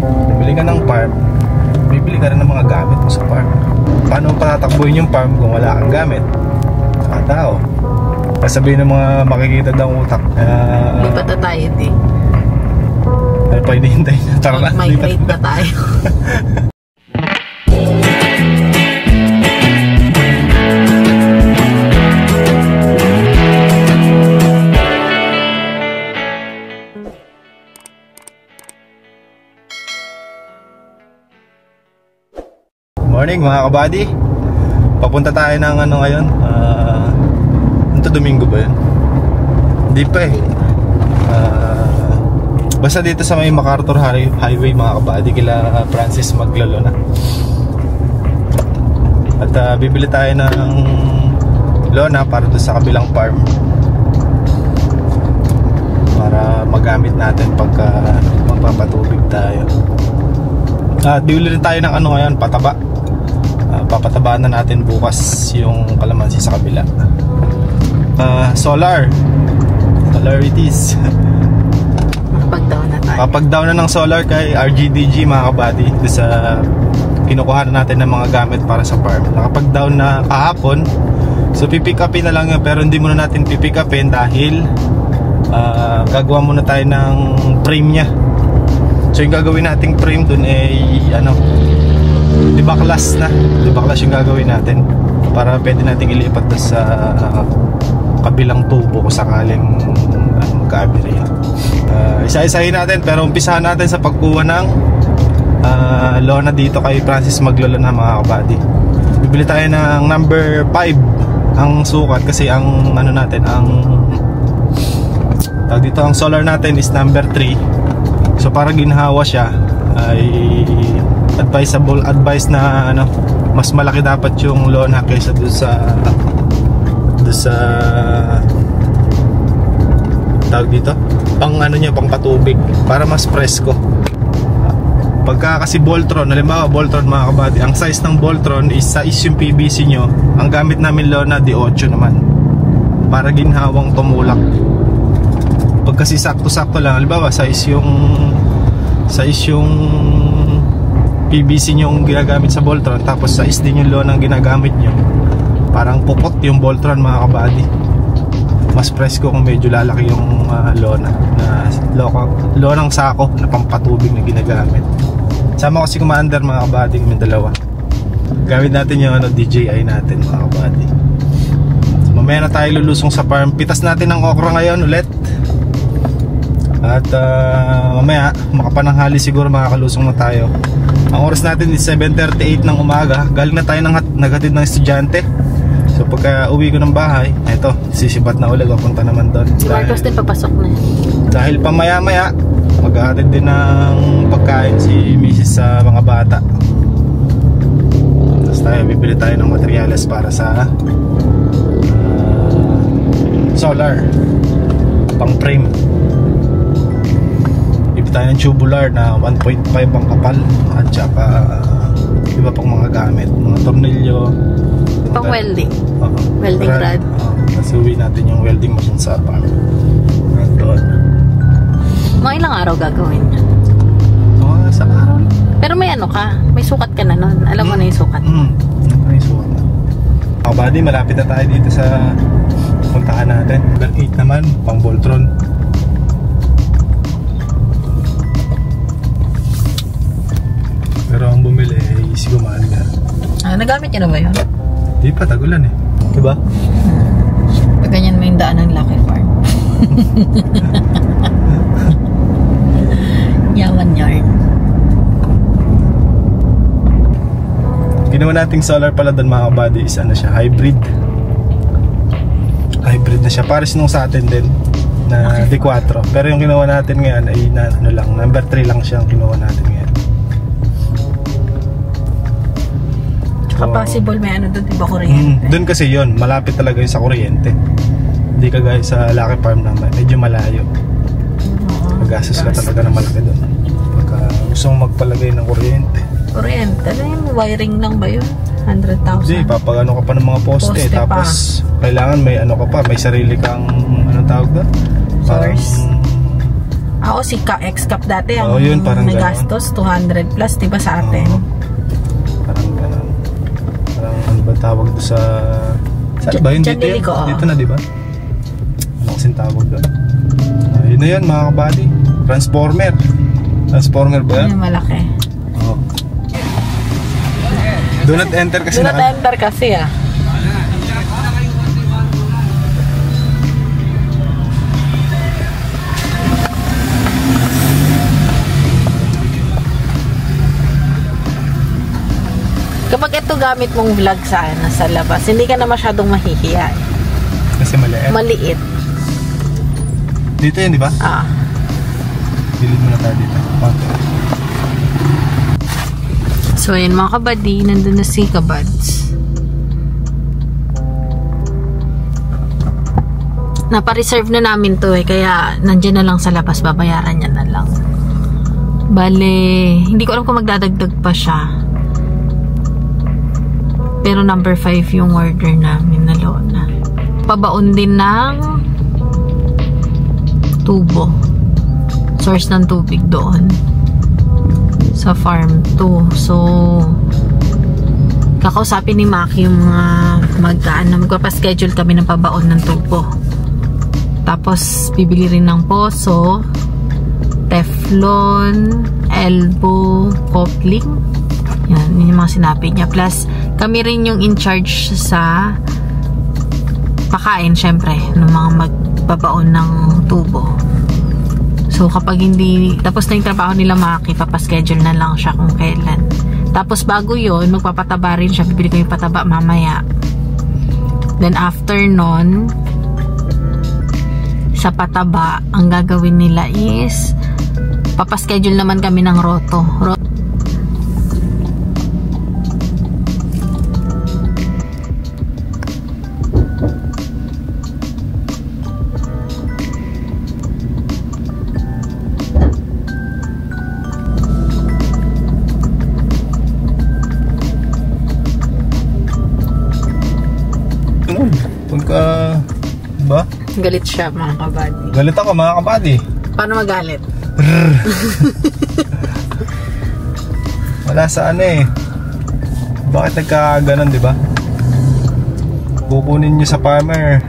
bibili ka ng farm, bibili ka rin ng mga gamit mo sa farm. Paano patatakbuhin yung farm kung wala kang gamit? Saka tao. Sabihin ng mga makikita daw utak. Lipat na tayo din. Ano pa hinihintay na? Tara na, mag-migrate na tayo. Morning mga kabady. Papunta tayo ng ano ngayon, ito Domingo ba yun? Hindi pa eh. Basta dito sa may MacArthur Highway mga kabady, kila Francis Maglalo na. At bibili tayo ng lona para doon sa kabilang farm, para magamit natin pagka magpapatubig tayo. At bibili rin tayo ng ano ngayon, pataba. Papatabaan na natin bukas yung kalamansi sa kabila. Solar it is. Papag-down na tayo. Papag-down na ng solar kay RGDG mga kabady, sa kinukuha na natin ng mga gamit para sa farm. Nakapag-down na kahapon, so pipick upin na lang yun, pero hindi muna natin pipick upin dahil gagawa muna tayo ng frame nya. So yung gagawin nating frame dun ay dibaklas yung gagawin natin para pwede nating ilipat sa kabilang tubo kung sakaling magka-aberya. Isa-isahin natin, pero umpisahan natin sa pagkuha ng lona dito kay Francis Maglalo na mga kabady. Bibili tayo ng number 5 ang sukat kasi ang natin, dito ang solar natin is number 3. So para ginhawa siya ay advice na mas malaki dapat yung lona kaysa doon sa tawag dito pang pang patubig para mas presko. Pagka kasi Voltron, halimbawa Voltron mga kabady, ang size ng Voltron is size yung PVC nyo. Ang gamit namin lona di 8 naman para ginhawang tumulak. Pag kasi sakto-sakto lang, halimbawa size yung PVC nyo ginagamit sa Voltron, tapos size din yung lona ang ginagamit nyo, parang pupot yung Voltron mga kabady. Mas presko kung medyo lalaki yung lonang sako na pampatubig na ginagamit. Sama ko si Commander mga kabady, kami dalawa. Gamit natin yung DJI natin mga kabady. So, mamaya na tayo lulusong sa farm. Pitas natin ng okra ngayon ulit. At mamaya makapananghali siguro makakalusong na tayo. Ang oras natin is 7:38 ng umaga. Galing na tayo naghatid ng estudyante. So pagka uwi ko ng bahay, eto, sisibat na ulit, papunta naman doon. Marcos din papasok na. Dahil pamaya-maya maghahatid din ng pagkain si Mrs. sa mga bata. Tapos tayo bibili tayo ng materyales para sa solar pang frame. Tayo ng tubular na 1.5 ang kapal at saka iba pang mga gamit, mga tornilyo, pang welding. Welding rod. Kasi uwi natin yung welding machine sa farm. Doon. Mga ilang araw gagawin niya? Sa araw lang. Pero may may sukat ka na nun. Alam mo na yung sukat. May sukat na. Kabady, malapit na tayo dito sa puntahan natin. 8 naman, pang Voltron. Pero ang bumili ay si Commander. Nagamit niya na ba yun? Di pa, tagulan eh. Diba? Pag ganyan mo yung daan ng Lucky Farm. Yaman yarn. Ginawa nating solar pala doon mga kabady is siya, hybrid. Hybrid na siya. Pares nung sa atin din na D4. Pero yung ginawa natin ngayon ay number 3 lang siya ang ginawa natin ngayon. Possible may doon, diba kuryente? Doon kasi yon malapit talaga yung sa kuryente. Hindi kagaya sa Lucky Farm naman, medyo malayo. Magastos ka talaga ng malaki doon pagka gusto mong magpalagay ng kuryente. Kuryente? Ano yung wiring lang ba yun? 100,000? Hindi, papagano ka pa ng mga poste tapos kailangan may may sarili kang tawag doon? Source? Oo, si X-Cup dati ang yun, parang nagastos 200 plus, diba sa atin? Parang gano'n. Parang ano ba tawag doon sa... Saan ba yun? Dito na, diba? Ano kasing tawag doon? Yun na yun, mga kabady. Transformer ba yan? Yung malaki. Oo. Do not enter kasi Do not enter kasi ah. Kapag ito gamit mong vlog sa labas, hindi ka na masyadong mahihiya. Kasi maliit. Maliit. Dito yun, di ba? Dilid mo na tayo dito. Okay. So, yun mga kabady, nandun na si Kabads. Napa-reserve na namin to kaya nandyan na lang sa labas, babayaran niya na lang. Bale, hindi ko alam kung magdadagdag pa siya. Pero number 5 yung order namin na lona. Pabaon din ng tubo. Source ng tubig doon. Sa farm 2. So, kakausapin ni Maki yung magpapaschedule kami ng pabaon ng tubo. Tapos, bibili rin ng poso, teflon, elbow, coupling. Yan, yun yung mga sinabi niya. Plus, kami rin yung in charge sa pakain, syempre, ng mga magbabaon ng tubo. So, kapag hindi, tapos na yung trabaho nila Maki, papaschedule na lang siya kung kailan. Tapos, bago yun, magpapataba rin siya. Bibili ko yung pataba mamaya. Then, after nun, sa pataba, ang gagawin nila is, papaschedule naman kami ng roto. Pagka, ba? Galit siya mga kabady. Galit ako mga kabady. Paano magalit? Wala sa ano eh. Bakit nagkaganon, di ba? Kukunin nyo sa farmer.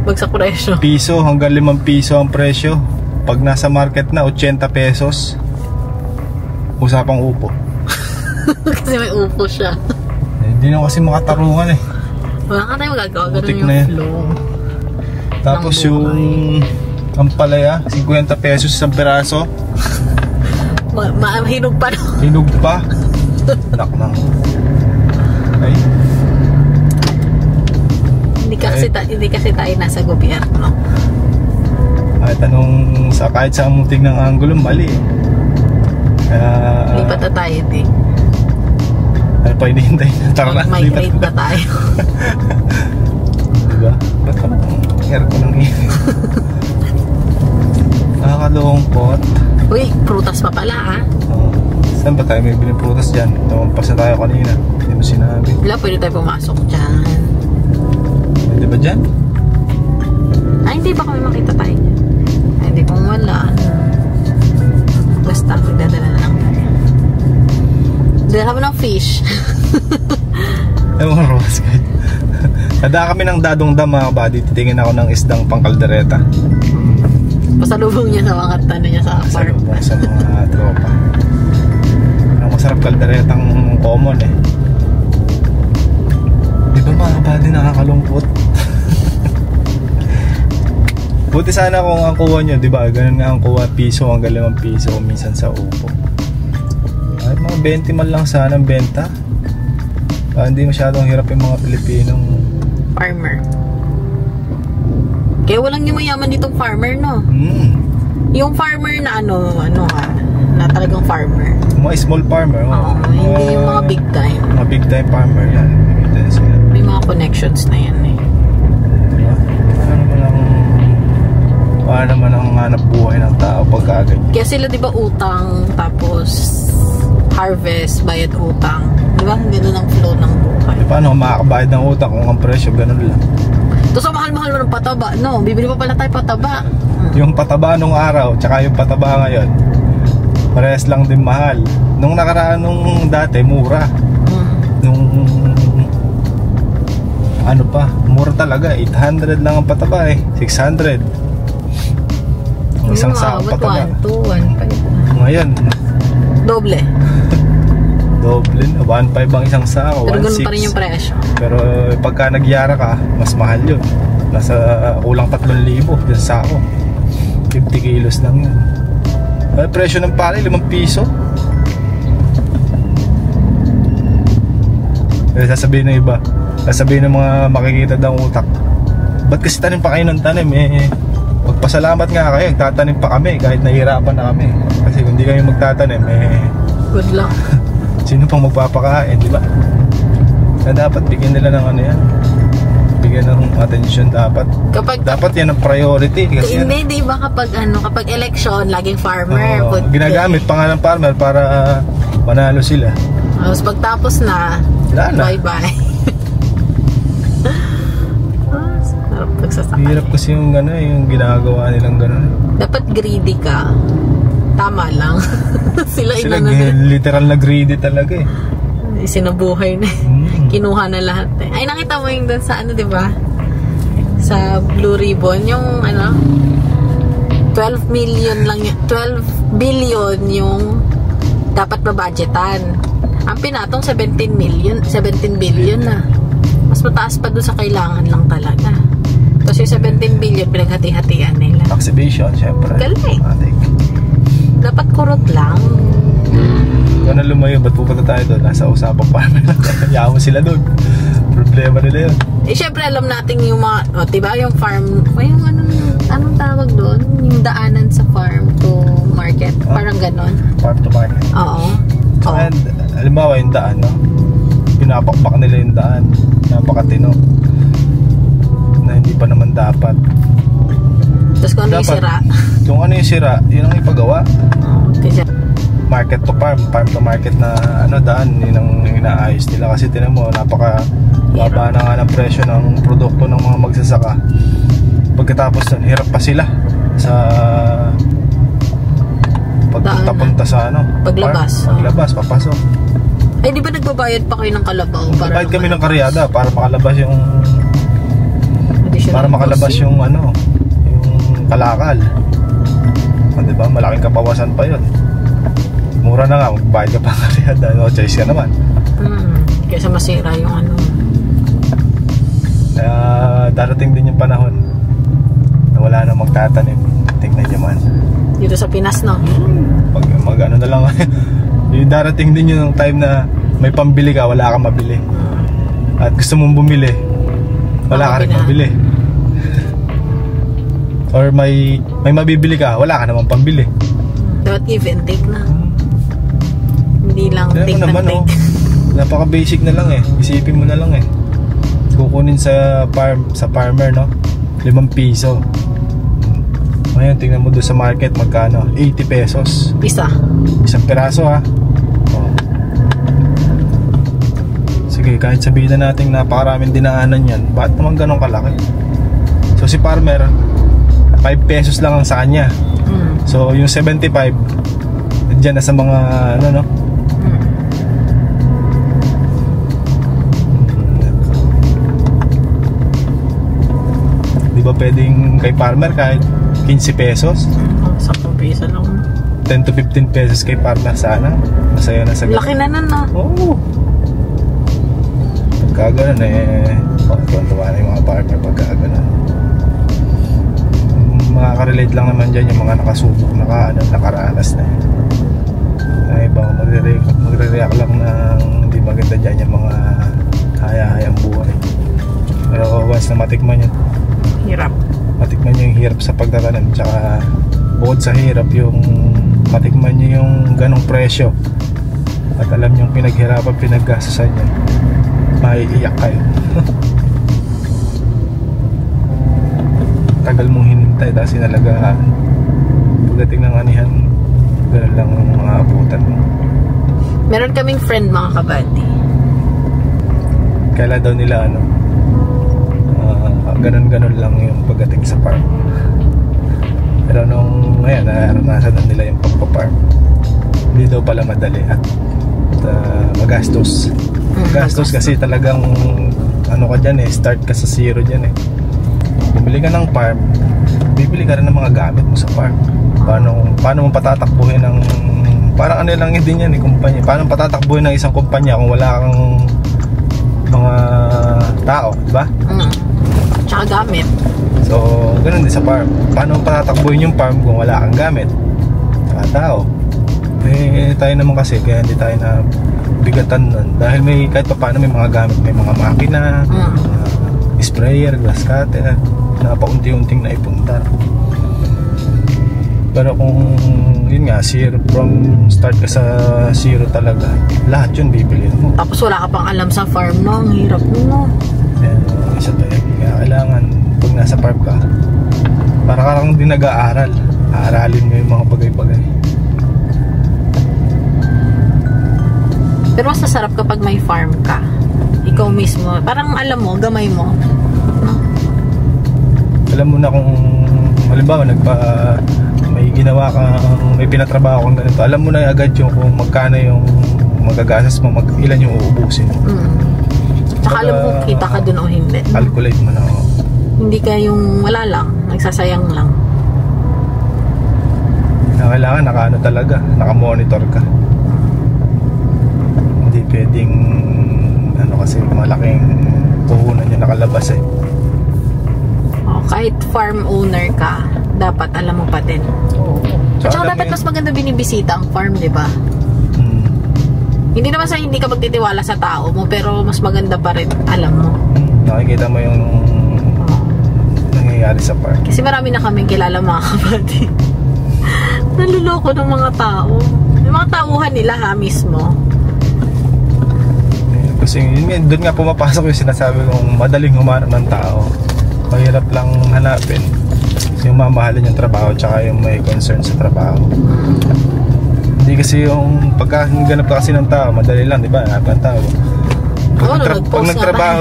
Bagsak presyo. Piso hanggang 5 piso ang presyo. Pag nasa market na 80 pesos. Usapang upo. Kasi may upo siya. Hindi na kasi makatarungan eh. Wala ka tayo magagawa. Ganun na yung flow. Tapos yung ampalaya, 50 pesos isang peraso. Hinog pa no? Hinog pa. Nak nang. Ay. Hindi kasi tayo nasa gobyerno. Kahit sa mutig ng angulo, mali eh. Lipat na tayo din. Ano pa hinihintay na? Tara na, migrate na tayo. Diba? Ba't ka naman aircon ng init? Nakakalungkot. Uy, prutas pa pala ha? Saan ba tayo may biling prutas dyan? Tumampas na tayo kanina. Hindi mo sinabi. Wala, pwede tayo pumasok dyan. Pwede ba dyan? Ay, hindi ba kami makita tayo dyan? Ay, hindi kung wala. Basta, magdadala na lang tayo. Dala mo ng fish. Ewan ko, Rose. Kada kami ng dadong-dam mga kabady, titingin ako ng isdang pangkaldereta. Pasalubong niya sa mga tano niya sa park. Pasalubong sa mga tropa. Ang masarap kalderetang common eh. Di ba mga kabady nakakalungkot? Buti sana kung ang kuha nyo, di ba? Ganun nga ang kuha, piso hanggang 5 piso minsan sa upo. Ay, mga 20 man lang sana ang benta. Hindi masyadong hirap yung mga Pilipinong farmer. Kaya walang yung mayaman ditong farmer, no? Yung farmer na na talagang farmer. Mga small farmer. Hindi yung mga big time. Mga big time farmer yan. May mga connections na yan eh. Diba? Paano naman ang hanap buhay ng tao pagkagad? Kaya sila diba utang, tapos harvest, bayad utang. Diba? Ganun ang flow ng buhay. Paano makakabayad ng utang kung ang presyo ganun lang? Tapos ang mahal-mahal mo ng pataba, no? Bibili pa pala tayo pataba. Yung pataba nung araw tsaka yung pataba ngayon, parehas lang din mahal. Nung nakaraan nung dati mura. Nung ano pa, mura talaga, 800 lang ang pataba eh, 600. Isang sakong pataba. 1, 2, 1, 5. Ngayon, doble. Doble na, 1.5 ang isang sako, 1.6. Pero ganun pa rin yung presyo. Pero pagka nagyara ka, mas mahal yun. Nasa kulang 3,000 yung sako. 50 kilos lang yun. Ay, presyo ng palay, 5 piso. Kaya sasabihin ng iba, sasabihin ng mga makikita daw utak, ba't kasi tanim pa kayo ng tanim eh? Magpasalamat nga kayo, tatanim pa kami kahit nahihirapan na kami. Kasi kung di kayo magtatanim eh, good luck. sino pang magpapakain, di ba? Kaya dapat bigyan nila ng ano yan, bigyan ng attention dapat. Dapat yan ang priority kasi hindi, di ba kapag election, laging farmer. Ginagamit pangalan farmer para manalo sila. Tapos pagtapos na, bye-bye. Sarap pagsasakay. Hirap kasi yung yung ginagawa nilang gano'n. Dapat greedy ka. Tama lang. Sila literal na greedy talaga eh. Sinabuhay na. Kinuha na lahat eh. Ay, nakita mo yung dun sa di ba? Sa Blue Ribbon, yung 12 billion yung dapat mabudgetan. Ang pinatong 17 billion na. Mas mataas pa doon sa kailangan lang talaga. Tapos yung 17 billion pinaghati-hatian nila. Exhibition, syempre. Galing. Dapat kurot lang. Kung na lumayo, ba't pupunta tayo doon? Nasa usapang farmer lang. Hayaan mo sila doon. Problema nila yun. Eh, syempre alam natin yung mga, diba yung farm, yung anong tawag doon? Yung daanan sa farm to market. Parang ganon. Farm to market. Oo. And, halimbawa yung daan, no? Pinapakpak nila yung daan. Napakatino. Na hindi pa naman dapat. Tapos kung ano yung sira? Kung ano yung sira, yun ang ipagawa. Okay. Market to farm, farm to market na daan, yun ang inaayos nila. Kasi tinan mo, napaka baba na nga ng presyo ng produkto ng mga magsasaka. Pagkatapos nun, hirap pa sila sa pagpunta sa paglabas. Paglabas, papasok. Ay, di ba nagbabayad pa kayo ng kalabaw? Nagbabayad kami ng karyada para makalabas yung yung kalakal. Diba? Malaking kapawasan pa yun. Mura na nga, magbayad ka pa ng karyada. No choice ka naman. Kaysa masira yung Kaya darating din yung panahon na wala na magtatanim. Tingnan nyo man. Dito sa Pinas, no? Pag na lang. Yung darating din yung time na may pambili ka, wala kang mabili. At gusto mong bumili, wala ka rin mabili. Or may mabibili ka, wala ka naman pambili. Dapat give and take na. Hindi lang take and take. Napaka basic na lang eh. Isipin mo na lang eh. Kukunin sa farmer, no? 5 piso. Ngayon, tingnan mo doon sa market, magkano? 80 pesos. Isang peraso ha. Sige, kahit sabihin na natin napakaraming dinaanan yan, bakit naman ganun kalaki? So si farmer, 5 pesos lang ang sa kanya. So yung 75, dyan na sa mga Di ba pwedeng kay farmer kahit 15 pesos? 10 peso lang. 10 to 15 pesos kay farmer sana. Masaya na sa ganun. Laki na na. Oo. Pagka ganun tuwan-tuwa na yung mga farmer pagka ganun. Makaka-relate lang naman dyan yung mga nakasubok, nakaranas na. Ang ibang magre-react lang ng hindi maganda dyan yung mga haya-hayang buhay. Pero once na matikman yun, matikman nyo yung hirap sa pagtatanim, tsaka bukod sa hirap, yung matikman nyo yung ganong presyo at alam nyo yung pinaghirapan, pinaggastusan nyo, maiiyak kayo. Tagal mong hinintay, tapos sinalagaan. Pagdating ng anihan, ganun lang ang mga abutan mo. Meron kaming friend, mga kabady. Kailan daw nila ganun-ganun lang yung pagdating sa farm. Pero nung ngayon, naranasan na nila yung pagpa-farm. Hindi daw pala madali at magastos. Magastos kasi talagang ano ka dyan start ka sa zero dyan Bumili ka ng farm, bibili ka rin ng mga gamit mo sa farm. Paano mo patatakbuhin ng parang ano lang din yan kumpanya. Paano patatakbuhin ng isang kumpanya kung wala kang mga tao, di ba? Tsaka gamit. So, ganun din sa farm. Paano patatakbuhin yung farm kung wala kang gamit? Tsaka tao. Tayo naman kasi kaya hindi tayo na bigatan nun. Dahil may kahit pa paano may mga gamit, may mga makina, sprayer, grass cutter, na paunti-unting naipundar. Pero kung yun nga, from start ka sa zero talaga, lahat yun bibilin mo. Tapos wala ka pang alam sa farm, no? Ang hirap mo. Isa pa yun. Kaya kailangan, pag nasa farm ka, para ka lang din nag-aaral. Aaralin mo yung mga bagay-bagay. Pero mas nasarap kapag may farm ka. Ikaw mismo. Parang alam mo, gamay mo. No? Alam mo na kung halimbawa may ginawa kang, may pinatrabaho kang ganito, alam mo na agad yung kung magkano yung magagasas mo, ilan yung uubusin mo. Tsaka alam mo kita ka dun o hindi. Calculate mo na. Hindi ka yung wala lang, nagsasayang lang. Kailangan nakaano talaga, nakamonitor ka. Hindi pwedeng kasi malaking puhunan yung nakalabas kahit farm owner ka, dapat alam mo pa din. At saka dapat mas maganda binibisita ang farm, di ba? Hindi naman sa hindi ka magtitiwala sa tao mo, pero mas maganda pa rin alam mo. Nakikita mo yung nangyayari sa farm. Kasi marami na kaming kilala mga kapatid. Naluloko ng mga tao. Yung mga tauhan nila mismo. Kasi doon nga pumapasok yung sinasabi kong madaling humarap ng tao. Mahirap lang hanapin yung mamahalin yung trabaho tsaka yung may concern sa trabaho. Hindi kasi yung pagkaganap ka kasi ng tao, madali lang, di ba? Hanap ng tao. Pag nagtrabaho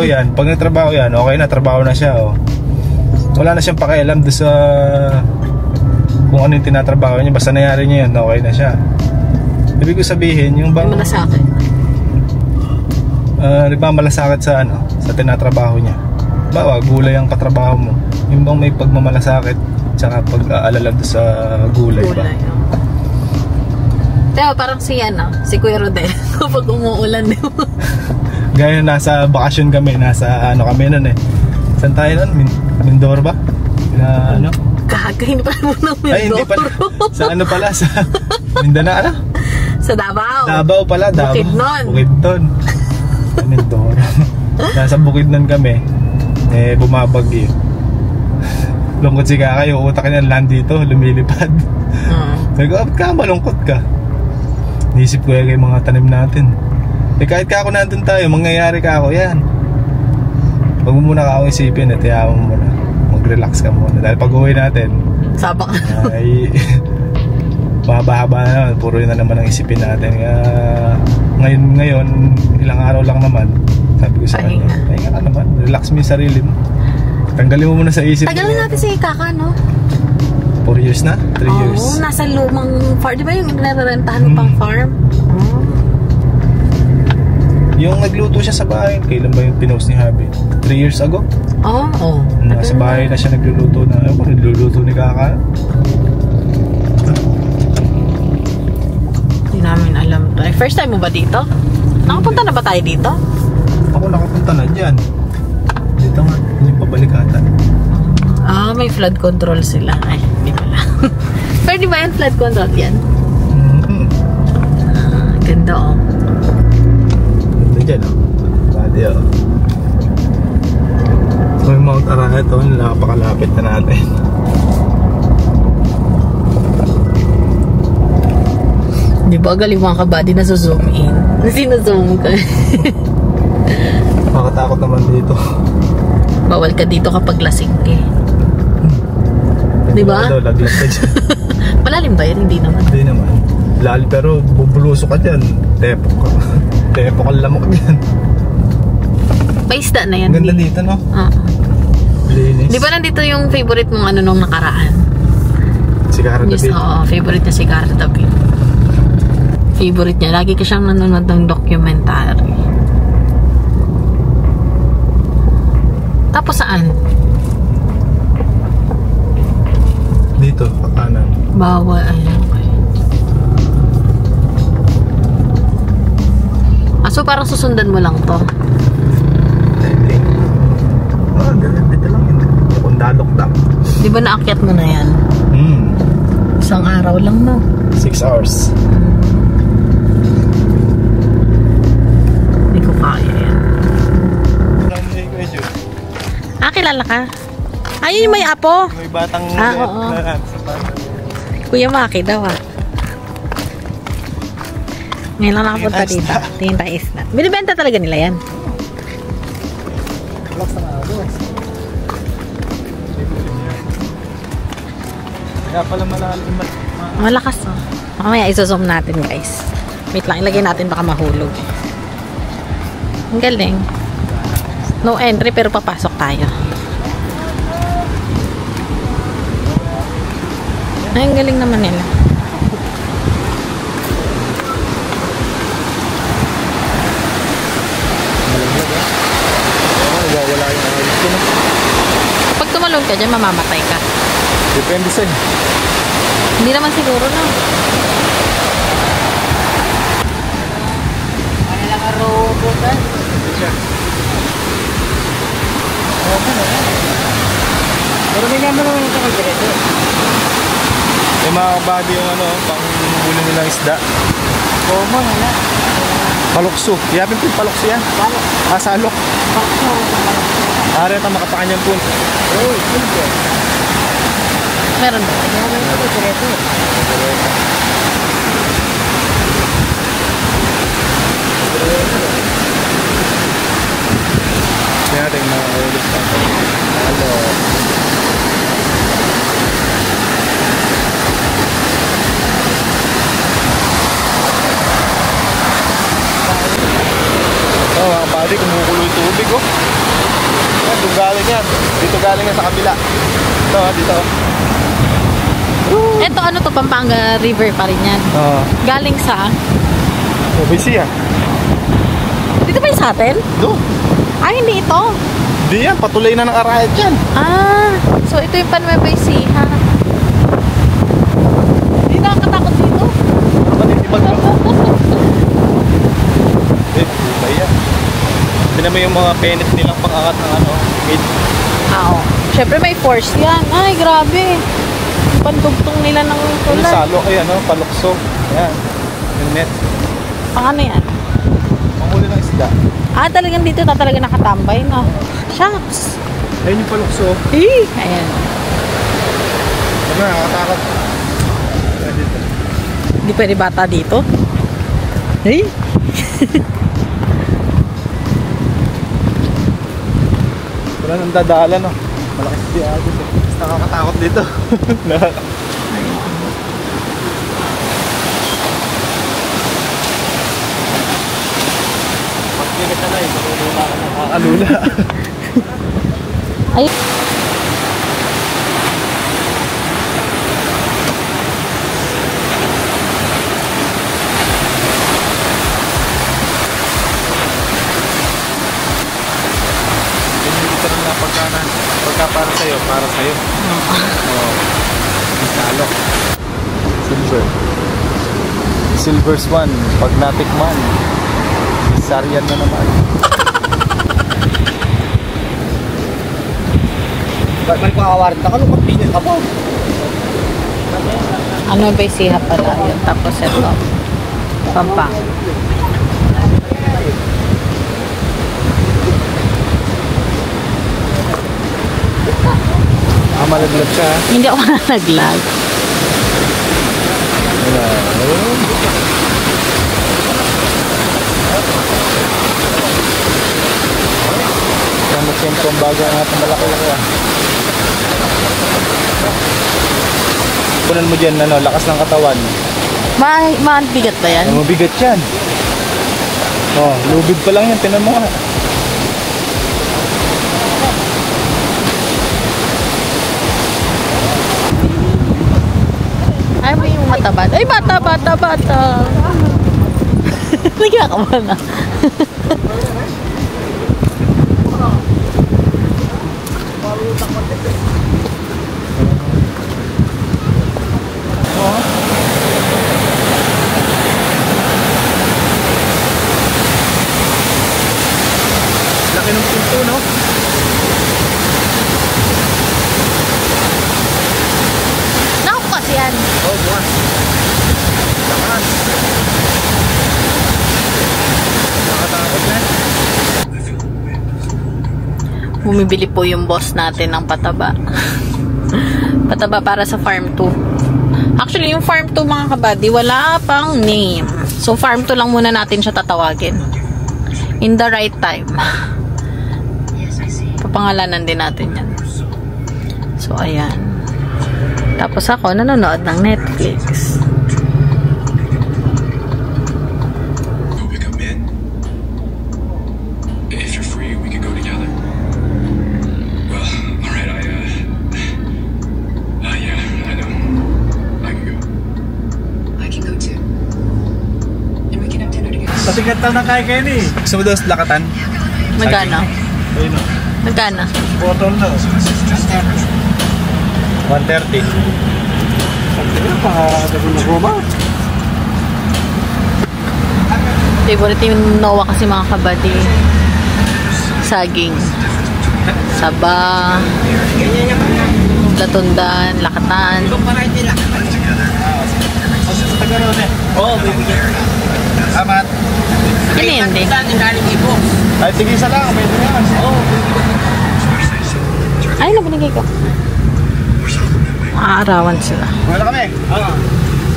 yan, okay na, trabaho na siya. Wala na siyang pakialam doon sa kung ano yung tinatrabaho niya. Basta nangyari niya yun, okay na siya. Ibig ko sabihin, yung bang malasakit. Nagmamalasakit sa sa tinatrabaho niya. Bawa, gulay ang katrabaho mo. Yung bang may pagmamalasakit tsaka pag-aalala sa gulay ba? Teo, parang si Kuya Rodel kapag umuulan din mo. Gaya nasa bakasyon kami, nasa kami nun Saan tayo nun? Mindoro ba? Kagahin pa mo ng Mindoro. Ay, hindi pala. Sa pala? Sa Mindanao Sa Davao. Davao pala. Bukidnon. Mindoro. Nasa Bukidnon kami. Bumabagyo. Lungkot si Kakay, utak niya land dito, lumilipad. Sabi ko, ka malungkot ka. Naisip ko yung mga tanim natin. Kahit ka ako nandun tayo, mangyayari ka ako yan. Pag mo muna ka akong isipin, hayaan mo muna. Mag-relax ka muna. Dahil pag uwi natin, sabak ay mahaba-haba na naman. Puro yun na naman ang isipin natin. Ngayon, ilang araw lang naman. Sabi ko sa kanya, pahinga ka naman. Relax mo yung sarili mo. Tanggalin mo muna sa isip. Tagal na natin si Kaka, no? 4 years na? 3 years. Oo, nasa lumang farm. Di ba yung nararentahan mo pang farm? Yung nagluto siya sa bahay, kailan ba yung pinost ni Habi? 3 years ago? Oo. Nasa bahay na siya nagluluto na. Ayun, nagluluto ni Kaka. Hindi namin alam. First time mo ba dito? Nakapunta na ba tayo dito? Ako nakapunta na dyan. Dito nga, hindi pabalikatan. May flood control sila. Ay, hindi pala. Pero di ba yan flood control yan? Ganda Ganda dyan Badi So yung Mount Araya ito, napakalapit na natin. Di ba galing mga kabady na zoom in? Sino-zoom ka? Makatakot naman dito. Bawal ka dito kapag lasing ka. Di ba? Laglag ka dyan. Malalim ba yan? Hindi naman. Hindi naman. Lalim pero bubuluso ka dyan. Tepok ka. Tepok ang lamok dyan. Paisda na yan. Ganda dito, no? Linis. Di ba nandito yung favorite mong nung nakaraan? Si Cara Yes, David. oo. Favorite niya si Cara David. Favorite niya. Lagi ka siyang nanonood ng documentary. Tapos saan? Dito, kanan. Bawal. Ayun. Okay. So parang susundan mo lang to. Hindi. Dito lang yun. Kung dalok lang. Di ba naakyat mo na yan? Isang araw lang, no? 6 hours. Hindi ko kaya yan. Kilala ka? Ayun yung may apo. May batang oo. Kuya Maki daw, Ngayon lang nakapunta dito. Tingin tayo isda. Binibenta talaga nila yan. Kaya pala malalim. Malakas, Mamaya iso-zoom natin, guys. Wait lang, ilagay natin baka mahulog. Ang galing. No entry pero papasok tayo. Ay, ang galing naman nila. Wala yung ayos ko na. Pag tumalon ka dyan, mamamatay ka. Depende sa'yo. Hindi naman siguro, no? Ano lang ang robot, Pero may naman naman ito kag-diretso. May mga kabady yung pang huli nilang isda. Bomo, wala. Palukso. Iyapin po yung palukso yan. Salok. Salok. Ari ito makapakanyang po. Meron ba? Meron ito kag-diretso. Kaya natin mga ulit pa. Halo. Mga kabady, kumukulo yung tubig, Yan, doon galing yan. Dito galing yan sa kabila. Ito, dito. Ito ano to, Pampanga River pa rin yan. Galing sa? Obisi yan. Dito ba yung sa atin? Doon. Hindi ito. Hindi yan, patuloy na ng arayat yan. So ito yung Nueva Ecija. Hindi nakakatakot dito. Matitibag mo. Buta yan. Hindi naman yung mga penet nilang pangangat ng mid. Oo. Siyempre may force yan. Ay, grabe. Pandugtong nila ng Yung tulad. salo, palukso. Ayan. Yung net. Ano yan? Panghuli ng isda. Talagang dito na talaga nakatambay, no? Shucks. Ayun yung palukso. Ayan. Ano, nakakatakot. Dito. Hindi pwede bata dito. Wala nang dadala, no? Malakas di agad. Basta nakakatakot dito. Pag-init na matulula ka na makakalula. Ayun. Pagka para sa'yo, para sa'yo. Salok. Silver. Silver Swan. Pag natikman, Sarian na naman. Ba't may pakawarin ka? Anong magpinit ka po? Nueva Ecija pala yun. Tapos ito. Pampanga. Malaglag siya. Hindi ako nalaglag. Kamukhin ko ang bago natin malaki-laki. Punan mo dyan, lakas ng katawan. Mabigat ba yan? Mabigat yan. Lubid pa lang yan, tinan mo nga. yung mataba. Ay, bata. Nagkakawa na. Laki ng pinto, no? Naku kasi yan. Oh, buwan. Lakas. Nakatakot na. Bumibili po yung boss natin ng pataba. Pataba para sa farm 2. Actually, yung farm 2 mga kabady, wala pang name. So, farm 2 lang muna natin siya tatawagin. In the right time. Papangalanan din natin yan. So, ayan. Tapos ako, nanonood ng Netflix. Patigat na kay Kenny. Gusto mo daw lakatan? Magkano? Ayun o. Magkano? Bottle na. 130. Favorite yung Noah kasi mga kabady. Saging. Saba. Latundan. Lakatan. Oo, bibigyan. Amat. Hindi. Ay, tigisa lang. May tigisa. Oo. Ay, nabinigay ko. Aarawan sila. Wala kami. Oo.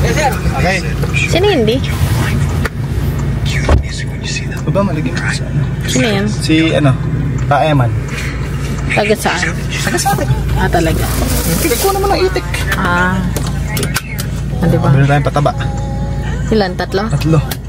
Yes, sir. Okay. Sino hindi? Ba, malagyan mo siya. Sino yan? Si, Taeman. Taga saan? Taga sa atin. Ah, talaga. Tigay ko naman ang itik. Ah. Ah, diba? Meron tayong pataba. Ilan? 3? 3.